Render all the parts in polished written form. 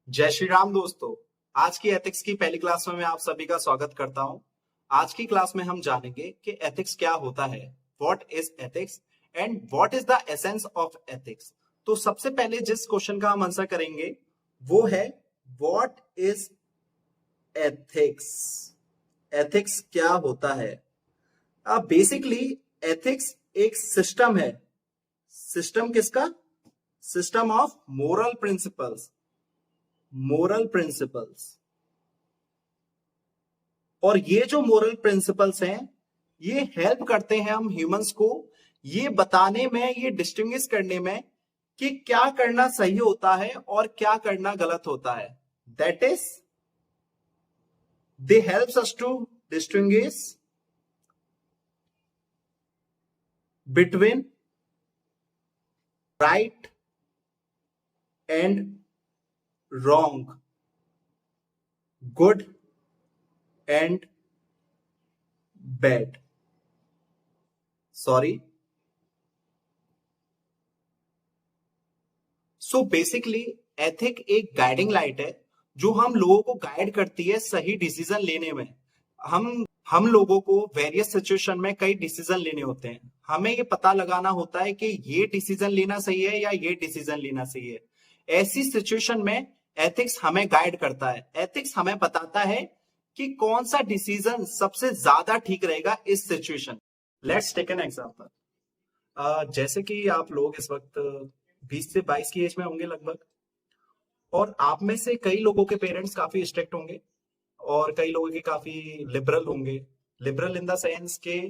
जय श्री राम दोस्तों। आज की एथिक्स की पहली क्लास में मैं आप सभी का स्वागत करता हूं। आज की क्लास में हम जानेंगे कि एथिक्स क्या होता है, what is ethics and what is the essence of ethics. तो सबसे पहले जिस क्वेश्चन का हम आंसर करेंगे वो है व्हाट इज एथिक्स। एथिक्स क्या होता है? बेसिकली एथिक्स एक सिस्टम है। सिस्टम किसका? System of moral principles. Moral principles. और ये जो मोरल प्रिंसिपल्स हैं ये हेल्प करते हैं हम ह्यूमंस को ये बताने में, ये डिस्टिंग्विश करने में कि क्या करना सही होता है और क्या करना गलत होता है। That is they helps us to distinguish between right and wrong, good and bad. Sorry. So basically ethic एक गाइडिंग लाइट है जो हम लोगों को गाइड करती है सही डिसीजन लेने में। हम लोगों को वेरियस सिचुएशन में कई डिसीजन लेने होते हैं। हमें ये पता लगाना होता है कि ये डिसीजन लेना सही है या ये डिसीजन लेना सही है। ऐसी सिचुएशन में एथिक्स हमें गाइड करता है। एथिक्स हमें बताता है कि कौन सा डिसीजन सबसे ज्यादा ठीक रहेगा इस situation. Let's take an example. जैसे कि आप लोग इस वक्त 20 से 22 की एज में होंगे लगभग, और आप में से कई लोगों के पेरेंट्स काफी स्ट्रिक्ट होंगे और कई लोगों के काफी लिबरल होंगे। लिबरल इन द सेंस के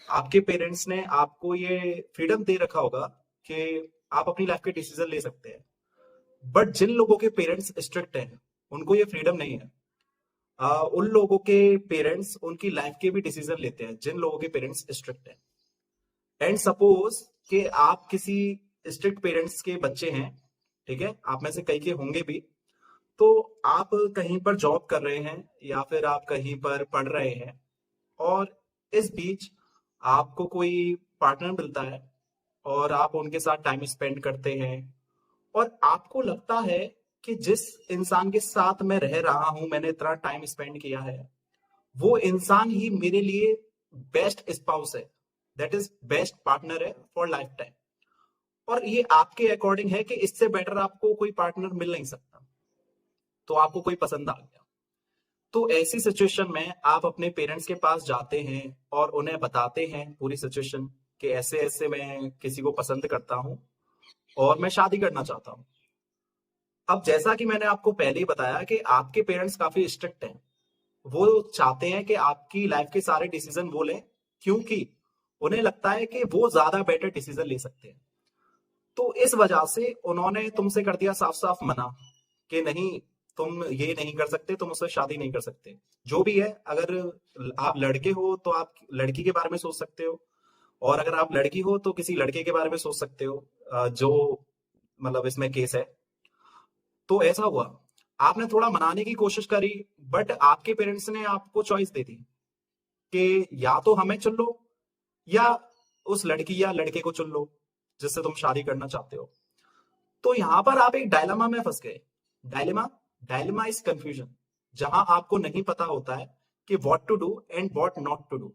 आपके पेरेंट्स ने आपको ये फ्रीडम दे रखा होगा कि आप अपनी लाइफ के डिसीजन ले सकते हैं। बट जिन लोगों के पेरेंट्स स्ट्रिक्ट हैं उनको ये फ्रीडम नहीं है। उन लोगों के पेरेंट्स उनकी लाइफ के भी डिसीजन लेते हैं जिन लोगों के पेरेंट्स स्ट्रिक्ट हैं। एंड सपोज कि आप किसी स्ट्रिक्ट पेरेंट्स के बच्चे हैं, ठीक है, आप में से कई के होंगे भी। तो आप कहीं पर जॉब कर रहे हैं या फिर आप कहीं पर पढ़ रहे हैं और इस बीच आपको कोई पार्टनर मिलता है और आप उनके साथ टाइम स्पेंड करते हैं और आपको लगता है कि जिस इंसान के साथ मैं रह रहा हूं, मैंने इतना टाइम स्पेंड किया है, वो इंसान ही मेरे लिए बेस्ट स्पाउस है, दैट इज बेस्ट पार्टनर है फॉर लाइफ टाइम। और ये आपके अकॉर्डिंग है कि इससे बेटर आपको कोई पार्टनर मिल नहीं सकता, तो आपको कोई पसंद आ गया। तो ऐसी सिचुएशन में आप अपने पेरेंट्स के पास जाते हैं और उन्हें बताते हैं पूरी सिचुएशन कि ऐसे ऐसे मैं किसी को पसंद करता हूं और मैं शादी करना चाहता हूं। अब जैसा कि मैंने आपको पहले ही बताया कि आपके पेरेंट्स काफी स्ट्रिक्ट हैं। वो चाहते हैं कि आपकी लाइफ के सारे डिसीजन वो लें क्योंकि उन्हें लगता है कि वो ज्यादा बेटर डिसीजन ले सकते हैं। तो इस वजह से उन्होंने तुमसे कर दिया साफ साफ मना कि नहीं, तुम ये नहीं कर सकते, तुम उससे शादी नहीं कर सकते। जो भी है, अगर आप लड़के हो तो आप लड़की के बारे में सोच सकते हो, और अगर आप लड़की हो तो किसी लड़के के बारे में सोच सकते हो, जो मतलब इसमें केस है। तो ऐसा हुआ, आपने थोड़ा मनाने की कोशिश करी, बट आपके पेरेंट्स ने आपको चॉइस दे दी कि या तो हमें चुन लो या उस लड़की या लड़के को चुन लो जिससे तुम शादी करना चाहते हो। तो यहां पर आप एक डायलेमा में फंस गए। डायलेमा, डायलेमा इज कंफ्यूजन, जहां आपको नहीं पता होता है कि what to do and what not to do.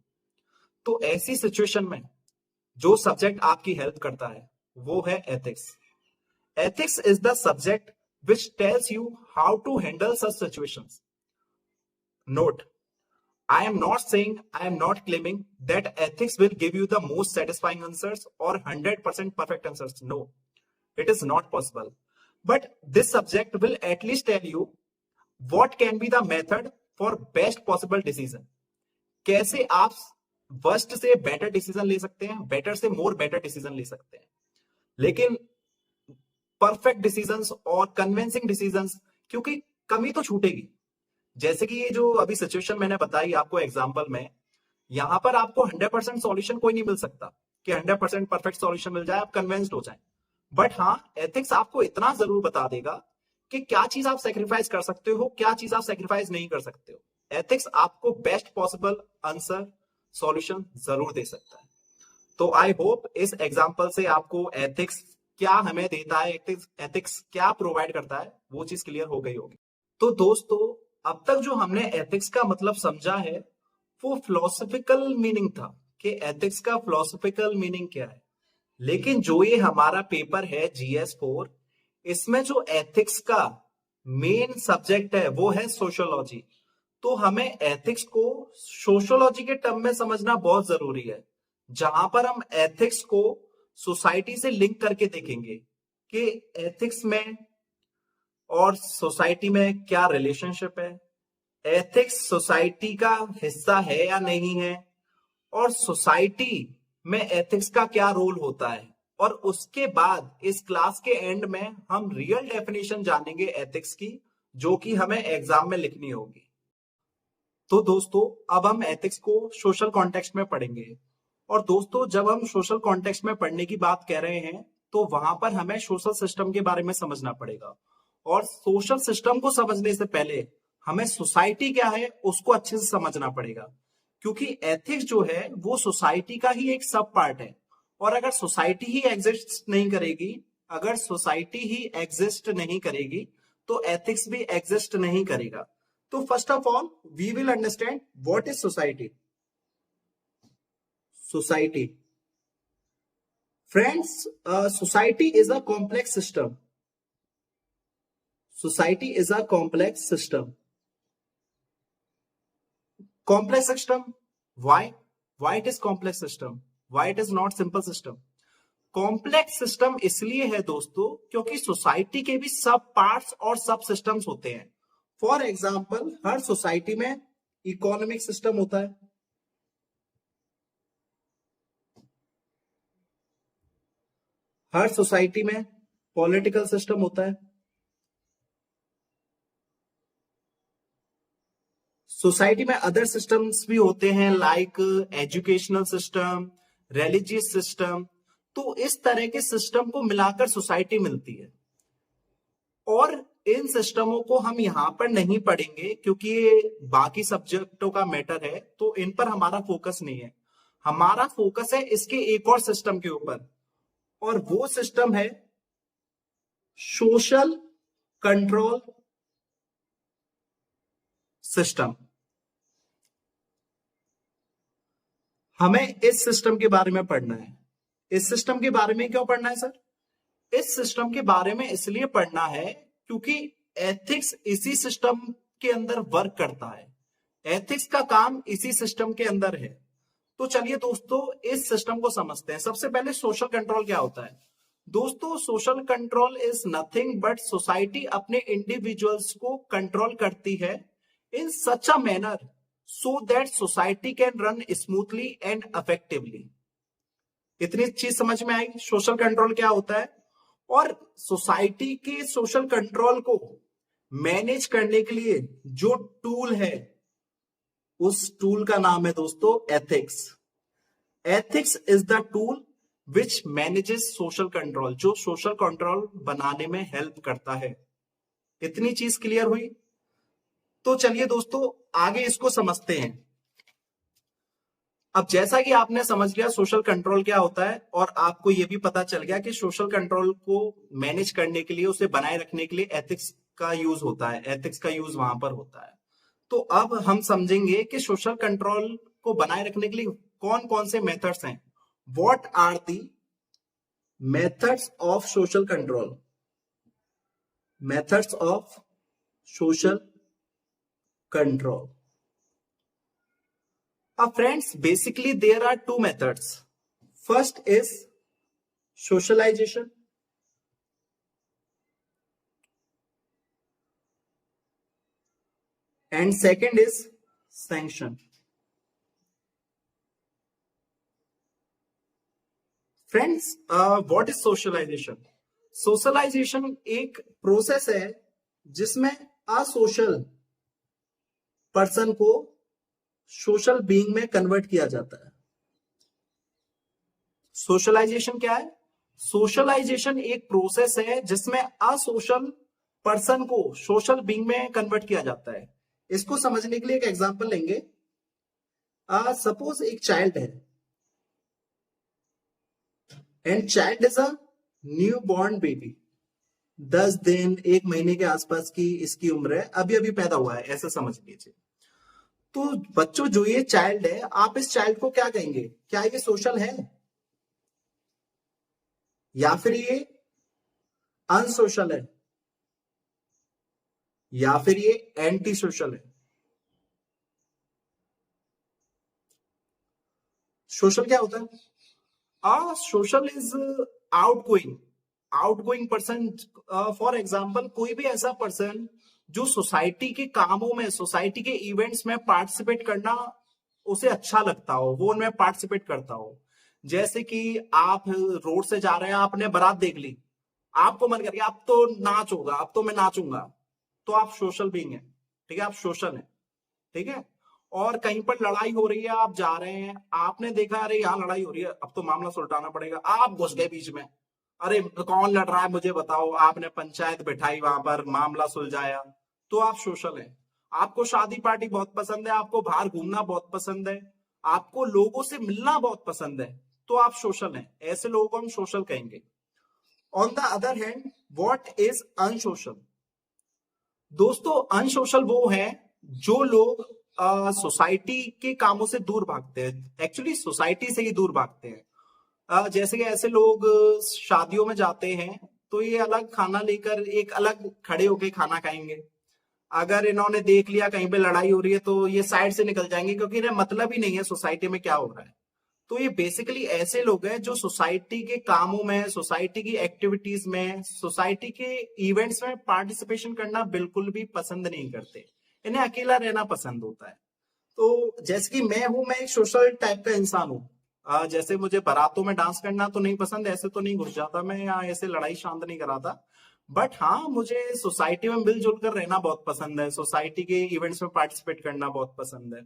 तो ऐसी सिचुएशन में जो सब्जेक्ट आपकी हेल्प करता है वो है ethics. Ethics is the subject which tells you how to handle such situations. Note, I am not saying, I am not claiming that ethics will give you the most satisfying answers or 100% perfect answers. No, it is not possible. But this subject will at least tell you what can be the method for best possible decision. कैसे आप worst से better decision ले सकते हैं, better से more better decision ले सकते हैं। लेकिन परफेक्ट डिसीजंस और कन्विंसिंग डिसीजंस, क्योंकि कमी तो छूटेगी। जैसे कि ये जो अभी सिचुएशन मैंने बताई आपको एग्जांपल में, यहां पर आपको 100% सॉल्यूशन कोई नहीं मिल सकता कि 100% परफेक्ट सॉल्यूशन मिल जाए, आप कन्विंस्ड हो जाए। बट हाँ, एथिक्स आपको इतना जरूर बता देगा कि क्या चीज आप सेक्रीफाइस कर सकते हो, क्या चीज आप सेक्रीफाइस नहीं कर सकते हो। एथिक्स आपको बेस्ट पॉसिबल आंसर, सॉल्यूशन जरूर दे सकता है। तो आई होप इस एग्जांपल से आपको एथिक्स क्या हमें देता है, एथिक्स एथिक्स क्या प्रोवाइड करता है, वो चीज क्लियर हो गई होगी। तो दोस्तों, अब तक जो हमने एथिक्स का मतलब समझा है वो फिलोसफिकल मीनिंग था कि एथिक्स का फिलोसफिकल मीनिंग क्या है। लेकिन जो ये हमारा पेपर है GS4, इसमें जो एथिक्स का मेन सब्जेक्ट है वो है सोशियोलॉजी। तो हमें एथिक्स को सोशियोलॉजी के टर्म में समझना बहुत जरूरी है, जहां पर हम एथिक्स को सोसाइटी से लिंक करके देखेंगे कि एथिक्स में और सोसाइटी में क्या रिलेशनशिप है, एथिक्स सोसाइटी का हिस्सा है या नहीं है, और सोसाइटी में एथिक्स का क्या रोल होता है। और उसके बाद इस क्लास के एंड में हम रियल डेफिनेशन जानेंगे एथिक्स की, जो कि हमें एग्जाम में लिखनी होगी। तो दोस्तों, अब हम एथिक्स को सोशल कॉन्टेक्स्ट में पढ़ेंगे। और दोस्तों, जब हम सोशल कॉन्टेक्स्ट में पढ़ने की बात कर रहे हैं तो वहां पर हमें सोशल सिस्टम के बारे में समझना पड़ेगा। और सोशल सिस्टम को समझने से पहले हमें सोसाइटी क्या है उसको अच्छे से समझना पड़ेगा, क्योंकि एथिक्स जो है वो सोसाइटी का ही एक सब पार्ट है। और अगर सोसाइटी ही एग्जिस्ट नहीं करेगी, अगर सोसाइटी ही एग्जिस्ट नहीं करेगी तो एथिक्स भी एग्जिस्ट नहीं करेगा। तो first of all we will understand what is society. Society, friends, society is a complex system. Society is a complex system. Complex system. Why? Why it is complex system? Why it is not simple system? Complex system इसलिए है दोस्तों क्योंकि society के भी सब parts और सब systems होते हैं। फॉर एग्जाम्पल, हर सोसाइटी में इकोनॉमिक सिस्टम होता है, हर सोसाइटी में पॉलिटिकल सिस्टम होता है, सोसाइटी में अदर सिस्टम्स भी होते हैं like educational system, religious system. तो इस तरह के सिस्टम को मिलाकर सोसाइटी मिलती है। और इन सिस्टमों को हम यहां पर नहीं पढ़ेंगे क्योंकि ये बाकी सब्जेक्टों का मैटर है, तो इन पर हमारा फोकस नहीं है। हमारा फोकस है इसके एक और सिस्टम के ऊपर, और वो सिस्टम है सोशल कंट्रोल सिस्टम। हमें इस सिस्टम के बारे में पढ़ना है। इस सिस्टम के बारे में क्यों पढ़ना है सर? इस सिस्टम के बारे में इसलिए पढ़ना है क्योंकि एथिक्स इसी सिस्टम के अंदर वर्क करता है। एथिक्स का काम इसी सिस्टम के अंदर है। तो चलिए दोस्तों, इस सिस्टम को समझते हैं। सबसे पहले सोशल कंट्रोल क्या होता है? दोस्तों, social control is nothing but society अपने इंडिविजुअल्स को कंट्रोल करती है in such a manner so that society can run smoothly and effectively. इतनी चीज समझ में आई सोशल कंट्रोल क्या होता है। और सोसाइटी के सोशल कंट्रोल को मैनेज करने के लिए जो टूल है उस टूल का नाम है दोस्तों ethics. Ethics is the tool which manages social control, जो सोशल कंट्रोल बनाने में हेल्प करता है। इतनी चीज क्लियर हुई? तो चलिए दोस्तों, आगे इसको समझते हैं। अब जैसा कि आपने समझ लिया सोशल कंट्रोल क्या होता है, और आपको यह भी पता चल गया कि सोशल कंट्रोल को मैनेज करने के लिए, उसे बनाए रखने के लिए एथिक्स का यूज होता है, एथिक्स का यूज वहां पर होता है। तो अब हम समझेंगे कि सोशल कंट्रोल को बनाए रखने के लिए कौन कौन से मेथड्स हैं। What are the methods of social control? Methods of social control. Friends, basically there are two methods. First is socialization and second is sanction. Friends, what is socialization? Socialization एक प्रोसेस है जिसमें असोशल person को social being में convert किया जाता है। Socialisation क्या है? सोशलाइजेशन एक प्रोसेस है जिसमें असोशल पर्सन को सोशल बीइंग में कन्वर्ट किया जाता है। इसको समझने के लिए एक एग्जांपल लेंगे। सपोज एक चाइल्ड है and child is a new born baby, 10 दिन 1 महीने के आसपास की इसकी उम्र है, अभी अभी पैदा हुआ है, ऐसा समझ लीजिए। तो बच्चों, जो ये चाइल्ड है, आप इस चाइल्ड को क्या कहेंगे? क्या ये सोशल है, या फिर ये अनसोशल है, या फिर ये एंटी सोशल है? सोशल क्या होता है? Social is outgoing, outgoing person. For example, कोई भी ऐसा पर्सन जो सोसाइटी के कामों में, सोसाइटी के इवेंट्स में पार्टिसिपेट करना उसे अच्छा लगता हो, वो उनमें पार्टिसिपेट करता हो। जैसे कि आप रोड से जा रहे हैं, आपने बारात देख ली, आपको मन कर गया अब तो नाच होगा, अब तो मैं नाचूंगा, तो आप सोशल बीइंग है, ठीक है, आप सोशल है, ठीक है। और कहीं पर लड़ाई हो रही है, आप जा रहे हैं, आपने देखा अरे यहाँ लड़ाई हो रही है, अब तो मामला सुलटाना पड़ेगा, आप घुस गए बीच में, अरे कौन लड़ रहा है मुझे बताओ, आपने पंचायत बिठाई, वहां पर मामला सुलझाया, तो आप सोशल हैं। आपको शादी पार्टी बहुत पसंद है, आपको बाहर घूमना बहुत पसंद है, आपको लोगों से मिलना बहुत पसंद है, तो आप सोशल हैं। ऐसे लोगों को हम सोशल कहेंगे। On the other hand, what is unsocial? दोस्तों, अनसोशल वो है जो लोग सोसाइटी के कामों से दूर भागते हैं, एक्चुअली सोसाइटी से ही दूर भागते हैं। जैसे कि ऐसे लोग शादियों में जाते हैं, तो ये अलग खाना लेकर एक अलग खड़े होके खाना खाएंगे। अगर इन्होंने देख लिया कहीं पे लड़ाई हो रही है, तो ये साइड से निकल जाएंगे, क्योंकि इन्हें मतलब ही नहीं है सोसाइटी में क्या हो रहा है। तो ये बेसिकली ऐसे लोग हैं जो सोसाइटी के कामों में, सोसाइटी की एक्टिविटीज में, सोसाइटी के इवेंट्स में पार्टिसिपेशन करना बिल्कुल भी पसंद नहीं करते। इन्हें अकेला रहना पसंद होता है। तो जैसे कि मैं हूं, मैं एक सोशल टाइप का इंसान हूँ। जैसे मुझे बारातों में डांस करना तो नहीं पसंद, ऐसे तो नहीं घुस जाता मैं, या ऐसे लड़ाई शांत नहीं कराता। बट हाँ, मुझे सोसाइटी में मिलजुल कर रहना बहुत पसंद है, सोसाइटी के इवेंट्स में पार्टिसिपेट करना बहुत पसंद है।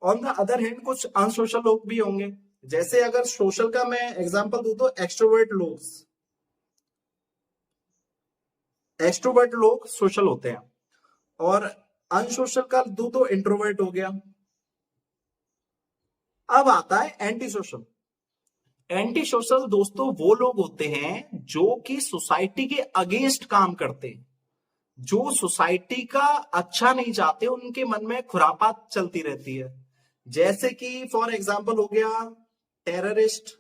ऑन द अदर हैंड, कुछ अनसोशल लोग भी होंगे। जैसे अगर सोशल का मैं एग्जांपल दूं, तो एक्सट्रोवर्ट लोग, एक्सट्रोवर्ट लोग सोशल होते हैं। और अनसोशल का दूं तो इंट्रोवर्ट हो गया। अब आता है एंटी सोशल। एंटी सोशल दोस्तों वो लोग होते हैं जो कि सोसाइटी के अगेंस्ट काम करते हैं, जो सोसाइटी का अच्छा नहीं चाहते, उनके मन में खुरापात चलती रहती है। जैसे कि फॉर एग्जांपल हो गया टेररिस्ट।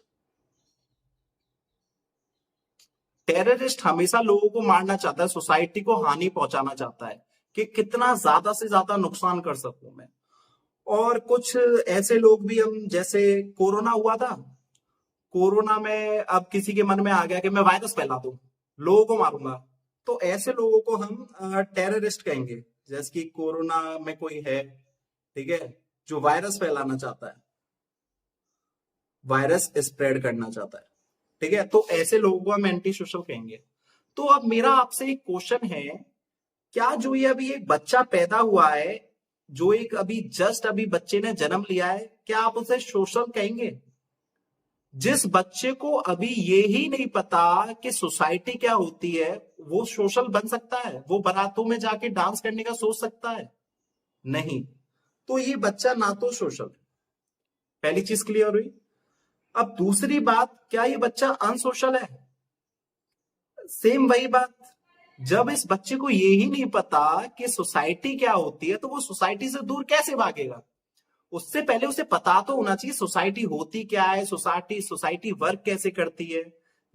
टेररिस्ट हमेशा लोगों को मारना चाहता है, सोसाइटी को हानि पहुंचाना चाहता है कि कितना ज्यादा से ज्यादा नुकसान कर सकूं मैं। और कुछ ऐसे लोग भी हम, जैसे कोरोना हुआ था, कोरोना में अब किसी के मन में आ गया कि मैं वायरस फैला दूं, लोगों को मारूंगा, तो ऐसे लोगों को हम टेररिस्ट कहेंगे। जैसे कि कोरोना में कोई है, ठीक है, जो वायरस फैलाना चाहता है, वायरस स्प्रेड करना चाहता है, ठीक है, तो ऐसे लोगों को हम एंटी सोशल कहेंगे। तो अब मेरा आपसे एक क्वेश्चन है, क्या जो ये अभी एक बच्चा पैदा हुआ है, जो एक अभी जस्ट अभी बच्चे ने जन्म लिया है, क्या आप उसे सोशल कहेंगे? जिस बच्चे को अभी ये ही नहीं पता कि सोसाइटी क्या होती है, वो सोशल बन सकता है? वो बारातों में जाके डांस करने का सोच सकता है? नहीं। तो ये बच्चा ना तो सोशल, पहली चीज क्लियर हुई। अब दूसरी बात, क्या ये बच्चा अनसोशल है? सेम वही बात, जब इस बच्चे को ये ही नहीं पता कि सोसाइटी क्या होती है, तो वो सोसाइटी से दूर कैसे भागेगा? उससे पहले उसे पता तो होना चाहिए सोसाइटी होती क्या है, सोसाइटी सोसाइटी वर्क कैसे करती है।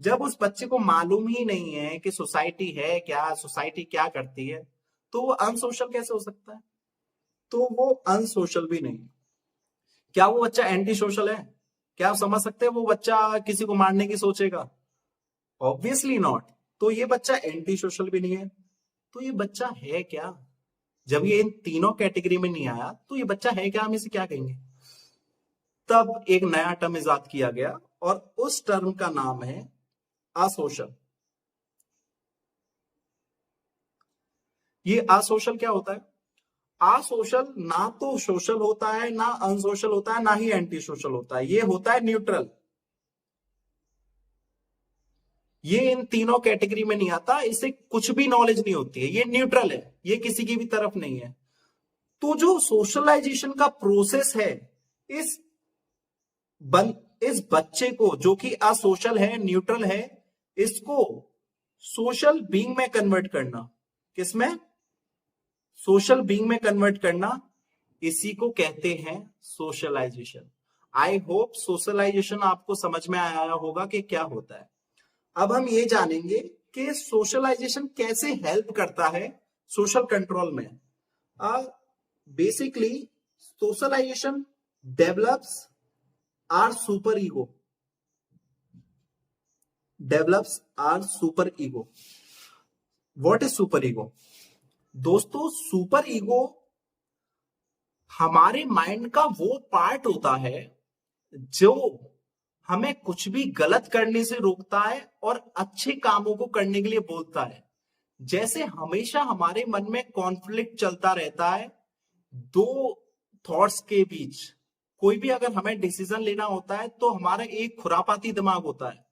जब उस बच्चे को मालूम ही नहीं है कि सोसाइटी है क्या, सोसाइटी क्या करती है, तो वो अनसोशल कैसे हो सकता है? तो वो अनसोशल भी नहीं। क्या वो बच्चा एंटी सोशल है? क्या आप समझ सकते हैं वो बच्चा किसी को मारने की सोचेगा? Obviously not. तो ये बच्चा एंटी सोशल भी नहीं है। तो ये बच्चा है क्या? जब ये इन तीनों कैटेगरी में नहीं आया, तो ये बच्चा है क्या, हम इसे क्या कहेंगे? तब एक नया टर्म इजाद किया गया, और उस टर्म का नाम है असोशल। ये असोशल क्या होता है? असोशल ना तो सोशल होता है, ना अनसोशल होता है, ना ही एंटी सोशल होता है, ये होता है न्यूट्रल। ये इन तीनों कैटेगरी में नहीं आता, इसे कुछ भी नॉलेज नहीं होती है, ये न्यूट्रल है, ये किसी की भी तरफ नहीं है। तो जो सोशलाइजेशन का प्रोसेस है, इस इस बच्चे को, जो कि असोशल है, न्यूट्रल है, इसको सोशल बीइंग में कन्वर्ट करना, किसमें? सोशल बीइंग में कन्वर्ट करना, इसी को कहते हैं सोशलाइजेशन। आई होप सोशलाइजेशन आपको समझ में आया होगा कि क्या होता है। अब हम ये जानेंगे कि सोशलाइजेशन कैसे हेल्प करता है सोशल कंट्रोल में। Basically socialization develops our super ego, develops our super ego. What is super ego? दोस्तों, सुपर ईगो हमारे माइंड का वो पार्ट होता है जो हमें कुछ भी गलत करने से रोकता है और अच्छे कामों को करने के लिए बोलता है। जैसे हमेशा हमारे मन में कॉन्फ्लिक्ट चलता रहता है दो थॉट्स के बीच। कोई भी अगर हमें डिसीजन लेना होता है तो हमारा एक खुरापाती दिमाग होता है,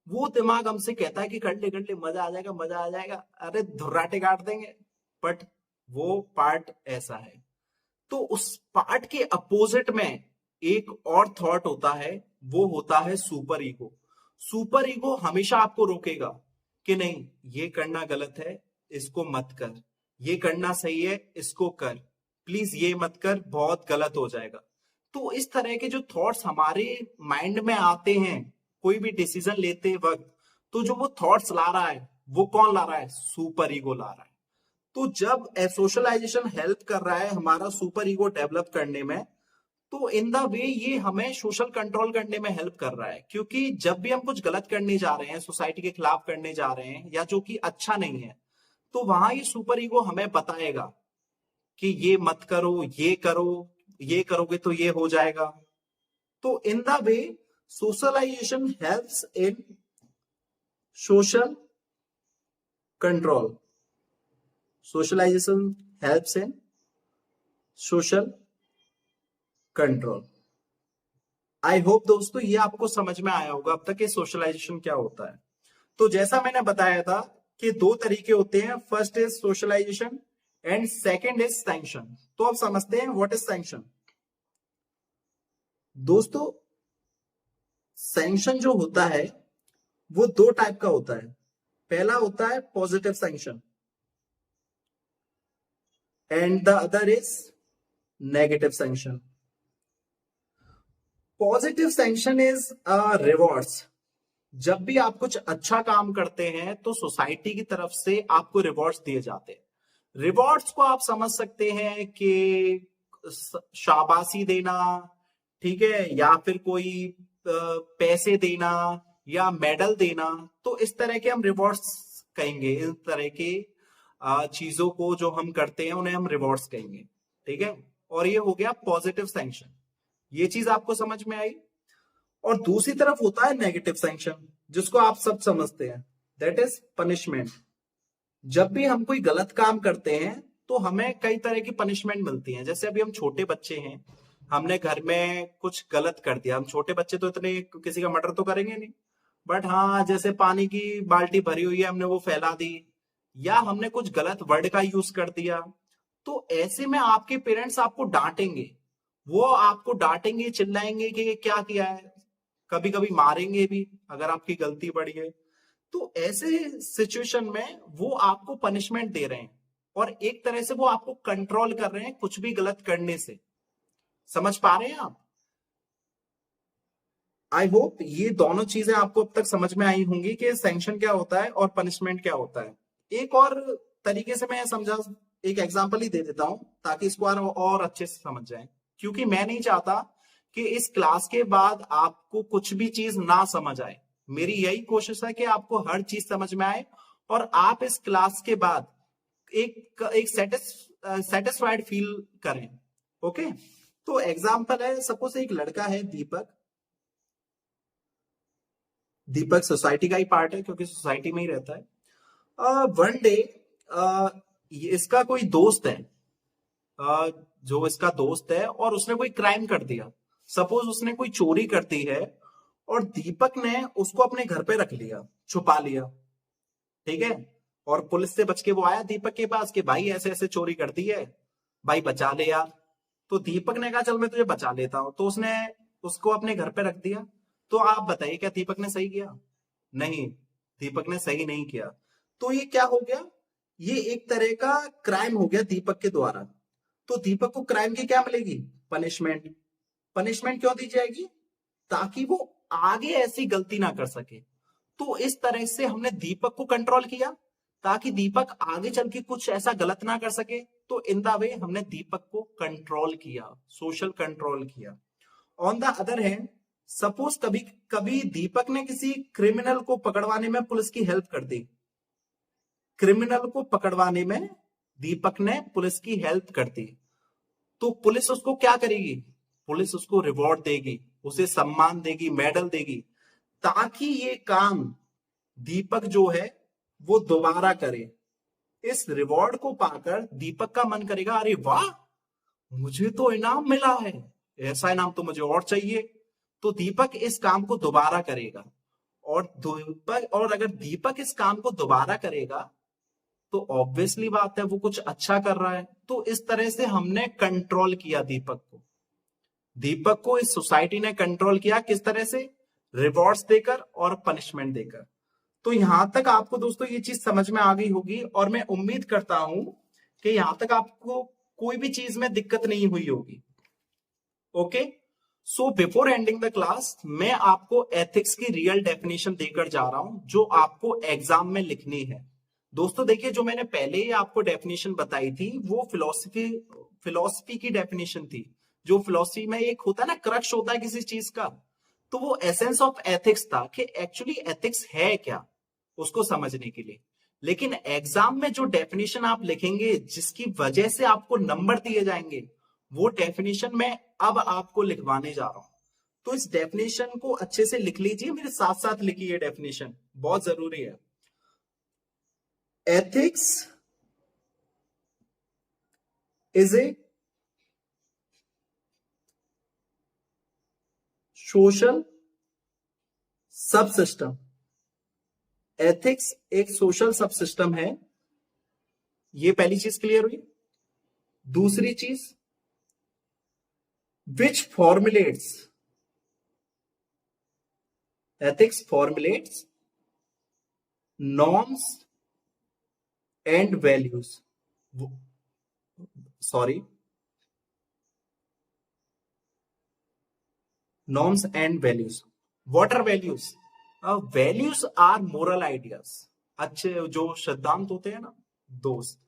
वो दिमाग हमसे कहता है कि कर ले मजा आ जाएगा मजा आ जाएगा, अरे धुर्राटे काट देंगे। बट वो पार्ट ऐसा है। तो उस पार्ट के अपोजिट में एक और थॉट होता है, वो होता है सुपर ईगो। सुपर ईगो हमेशा आपको रोकेगा कि नहीं, ये करना गलत है, इसको मत कर, ये करना सही है, इसको कर, प्लीज ये मत कर, बहुत गलत हो जाएगा। तो इस तरह के जो थॉट्स हमारे माइंड में आते हैं कोई भी डिसीजन लेते वक्त, तो जो वो थॉट्स ला रहा है वो कौन ला रहा है? सुपर ईगो ला रहा है। तो जब सोशलाइजेशन हेल्प कर रहा है हमारा सुपर ईगो डेवलप करने में, तो इन द वे ये हमें सोशल कंट्रोल करने में हेल्प कर रहा है। क्योंकि जब भी हम कुछ गलत करने जा रहे हैं, सोसाइटी के खिलाफ करने जा रहे हैं या जो कि अच्छा नहीं है, तो वहां ये सुपर ईगो हमें बताएगा कि ये मत करो, ये करो, ये करोगे तो ये हो जाएगा। तो in the way socialization helps in social control. Socialization helps in social control. I hope दोस्तों ये आपको समझ में आया होगा अब तक कि सोशलाइजेशन क्या होता है। तो जैसा मैंने बताया था कि दो तरीके होते हैं, first is socialization and second is sanction. तो अब समझते हैं व्हाट इज सैंक्शन। दोस्तों, सैंक्शन जो होता है वो दो टाइप का होता है। पहला होता है positive sanction and the other is negative sanction. Positive sanction is rewards. जब भी आप कुछ अच्छा काम करते हैं तो सोसाइटी की तरफ से आपको रिवॉर्ड्स दिए जाते हैं। रिवॉर्ड्स को आप समझ सकते हैं कि शाबाशी देना, ठीक है, या फिर कोई पैसे देना या मेडल देना। तो इस तरह के हम रिवॉर्ड्स कहेंगे। इस तरह के चीजों को जो हम करते हैं उन्हें हम रिवॉर्ड्स कहेंगे, ठीक है। और ये हो गया पॉजिटिव सैंक्शन। ये चीज आपको समझ में आई। और दूसरी तरफ होता है नेगेटिव सैंक्शन, जिसको आप सब समझते हैं, दैट इज पनिशमेंट। जब भी हम कोई गलत काम करते हैं तो हमें कई तरह की पनिशमेंट मिलती है। जैसे अभी हम छोटे बच्चे हैं, हमने घर में कुछ गलत कर दिया। हम छोटे बच्चे तो इतने किसी का मर्डर तो करेंगे नहीं, बट हाँ, जैसे पानी की बाल्टी भरी हुई है, हमने वो फैला दी, या हमने कुछ गलत वर्ड का यूज कर दिया, तो ऐसे में आपके पेरेंट्स आपको डांटेंगे। वो आपको डांटेंगे, चिल्लाएंगे कि ये क्या किया है, कभी कभी मारेंगे भी अगर आपकी गलती बढ़ी है। तो ऐसे सिचुएशन में वो आपको पनिशमेंट दे रहे हैं और एक तरह से वो आपको कंट्रोल कर रहे हैं कुछ भी गलत करने से। समझ पा रहे हैं आप? आई होप ये दोनों चीजें आपको अब तक समझ में आई होंगी कि सैंक्शन क्या होता है और पनिशमेंट क्या होता है। एक और तरीके से मैं समझा, एक एग्जांपल ही दे देता हूं ताकि इसको और अच्छे से समझ जाए। क्योंकि मैं नहीं चाहता कि इस क्लास के बाद आपको कुछ भी चीज ना समझ आए। मेरी यही कोशिश है कि आपको हर चीज समझ में आए और आप इस क्लास के बाद एक सेटिस्फाइड फील करें। ओके, तो एग्जांपल है, सपोज एक लड़का है दीपक। दीपक सोसाइटी का ही पार्ट है क्योंकि सोसाइटी में ही रहता है। वन डे इसका कोई दोस्त है, जो इसका दोस्त है, और उसने कोई क्राइम कर दिया। सपोज उसने कोई चोरी कर दी है और दीपक ने उसको अपने घर पे रख लिया, छुपा लिया, ठीक है। और पुलिस से बच के वो आया दीपक के पास कि भाई ऐसे ऐसे चोरी कर दी है, भाई बचा ले यार। तो दीपक ने कहा चल मैं तुझे बचा लेता हूं, तो उसने उसको अपने घर पे रख दिया। तो आप बताइए क्या दीपक ने सही किया? नहीं। दीपक ने सही नहीं किया, तो ये क्या हो गया, ये एक तरह का क्राइम हो गया दीपक के द्वारा। तो दीपक को क्राइम की क्या मिलेगी, पनिशमेंट। पनिशमेंट क्यों दी जाएगी, ताकि वो आगे ऐसी गलती ना कर सके। तो इस तरह से हमने दीपक को कंट्रोल किया ताकि दीपक आगे चल के कुछ ऐसा गलत ना कर सके। तो इन द वे हमने दीपक को कंट्रोल किया, सोशल कंट्रोल किया। On the other hand, suppose कभी कभी दीपक ने किसी क्रिमिनल को पकड़वाने में पुलिस की हेल्प कर दी। क्रिमिनल को पकड़वाने में दीपक ने पुलिस की हेल्प कर दी, तो पुलिस उसको क्या करेगी, पुलिस उसको रिवॉर्ड देगी, उसे सम्मान देगी, मेडल देगी, ताकि ये काम दीपक जो है वो दोबारा करे। इस रिवॉर्ड को पाकर दीपक का मन करेगा, अरे वाह, मुझे तो इनाम मिला है, ऐसा इनाम तो मुझे और चाहिए। तो दीपक इस काम को दोबारा करेगा, और अगर दीपक इस काम को दोबारा करेगा तो ऑब्वियसली बात है वो कुछ अच्छा कर रहा है। तो इस तरह से हमने कंट्रोल किया दीपक को। दीपक को इस सोसाइटी ने कंट्रोल किया, किस तरह से, रिवॉर्ड्स देकर और पनिशमेंट देकर। तो यहां तक आपको दोस्तों ये चीज समझ में आ गई होगी, और मैं उम्मीद करता हूं कि यहां तक आपको कोई भी चीज में दिक्कत नहीं हुई होगी। Okay, so before ending the class मैं आपको एथिक्स की रियल डेफिनेशन देकर जा रहा हूं, जो आपको एग्जाम में लिखनी है। दोस्तों देखिए, जो मैंने पहले ही आपको डेफिनेशन बताई थी वो फिलोसफी की डेफिनेशन थी। जो फिलोसफी में एक होता है ना, क्रक्स होता है किसी चीज का, तो वो एसेंस ऑफ एथिक्स था कि एक्चुअली एथिक्स है क्या, उसको समझने के लिए। लेकिन एग्जाम में जो डेफिनेशन आप लिखेंगे, जिसकी वजह से आपको नंबर दिए जाएंगे, वो डेफिनेशन मैं अब आपको लिखवाने जा रहा हूं। तो इस डेफिनेशन को अच्छे से लिख लीजिए, मेरे साथ साथ लिखिए, डेफिनेशन बहुत जरूरी है। Ethics is a social sub system. Ethics एक सोशल सब सिस्टम है, ये पहली चीज क्लियर हुई। दूसरी चीज, which formulates, ethics formulates norms and values, sorry, norms and values. What are values? Values are moral ideas, अच्छे जो सिद्धांत होते हैं ना, दोस्त।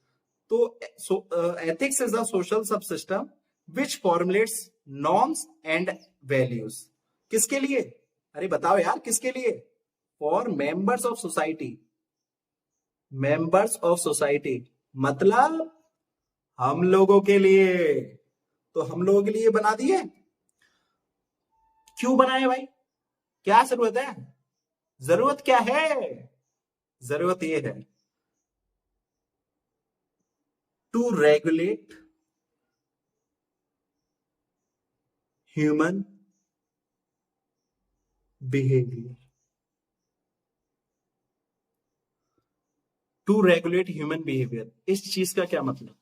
तो ethics is a social sub system which formulates norms and values. किसके लिए? अरे बताओ यार, किसके लिए? For members of society. Members of society मतलब हम लोगों के लिए। तो हम लोगों के लिए बना दिए। क्यों बनाए भाई? क्या जरूरत है? जरूरत क्या है? जरूरत यह है to regulate human behaviour. To regulate human behaviour, इस चीज का क्या मतलब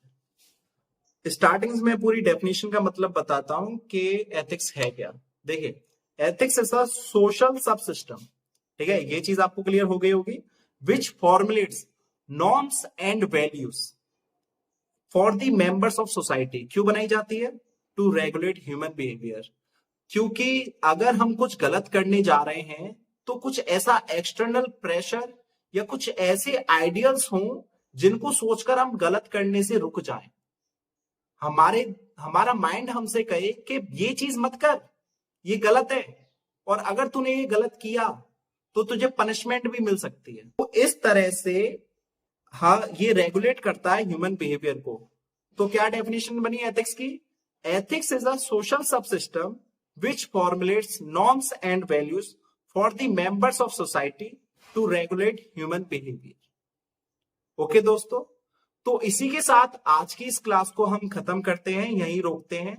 है? स्टार्टिंग में पूरी डेफिनेशन का मतलब बताता हूं कि एथिक्स है क्या। देखिए, ethics is a social sub system, ठीक है, ये चीज आपको क्लियर हो गई होगी। Which formulates norms and values for the members of society. क्यों बनाई जाती है? To regulate human behaviour. क्योंकि अगर हम कुछ गलत करने जा रहे हैं तो कुछ ऐसा एक्सटर्नल प्रेशर या कुछ ऐसे आइडियल्स हों जिनको सोचकर हम गलत करने से रुक जाएं। हमारा माइंड हमसे कहे कि ये चीज मत कर, ये गलत है, और अगर तूने ये गलत किया तो तुझे पनिशमेंट भी मिल सकती है। तो इस तरह से हाँ, ये रेगुलेट करता है ह्यूमन बिहेवियर को। तो क्या डेफिनेशन बनी एथिक्स की? Ethics is a social sub system which formulates norms and values for the members of society to regulate human behavior. Okay दोस्तों, तो इसी के साथ आज की इस क्लास को हम खत्म करते हैं, यहीं रोकते हैं।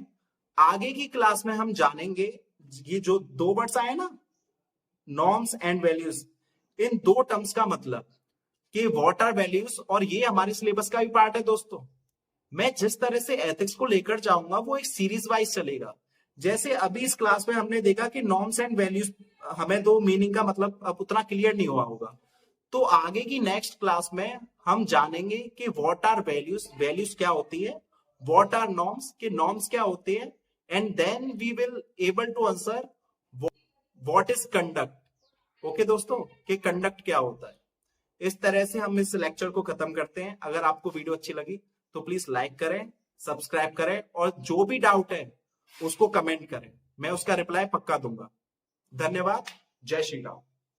आगे की क्लास में हम जानेंगे ये जो दो वर्ड्स आए ना, नॉर्म्स एंड वैल्यूज, इन दो टर्म्स का मतलब कि व्हाट आर वैल्यूज, और ये हमारे सिलेबस का भी पार्ट है दोस्तों। मैं जिस तरह से एथिक्स को लेकर जाऊंगा वो एक सीरीज वाइज चलेगा। जैसे अभी इस क्लास में हमने देखा कि नॉर्म्स एंड वैल्यूज, हमें दो मीनिंग का मतलब अब उतना क्लियर नहीं हुआ होगा, तो आगे की नेक्स्ट क्लास में हम जानेंगे कि व्हाट आर वैल्यूज, वैल्यूज क्या होती है, व्हाट आर नॉर्म्स, के नॉर्म्स क्या होते हैं, and then we will able to answer what is conduct. Okay दोस्तों, कि कंडक्ट क्या होता है। इस तरह से हम इस लेक्चर को खत्म करते हैं। अगर आपको वीडियो अच्छी लगी तो प्लीज लाइक करें, सब्सक्राइब करें, और जो भी डाउट है उसको कमेंट करें, मैं उसका रिप्लाई पक्का दूंगा। धन्यवाद। जय श्री राम।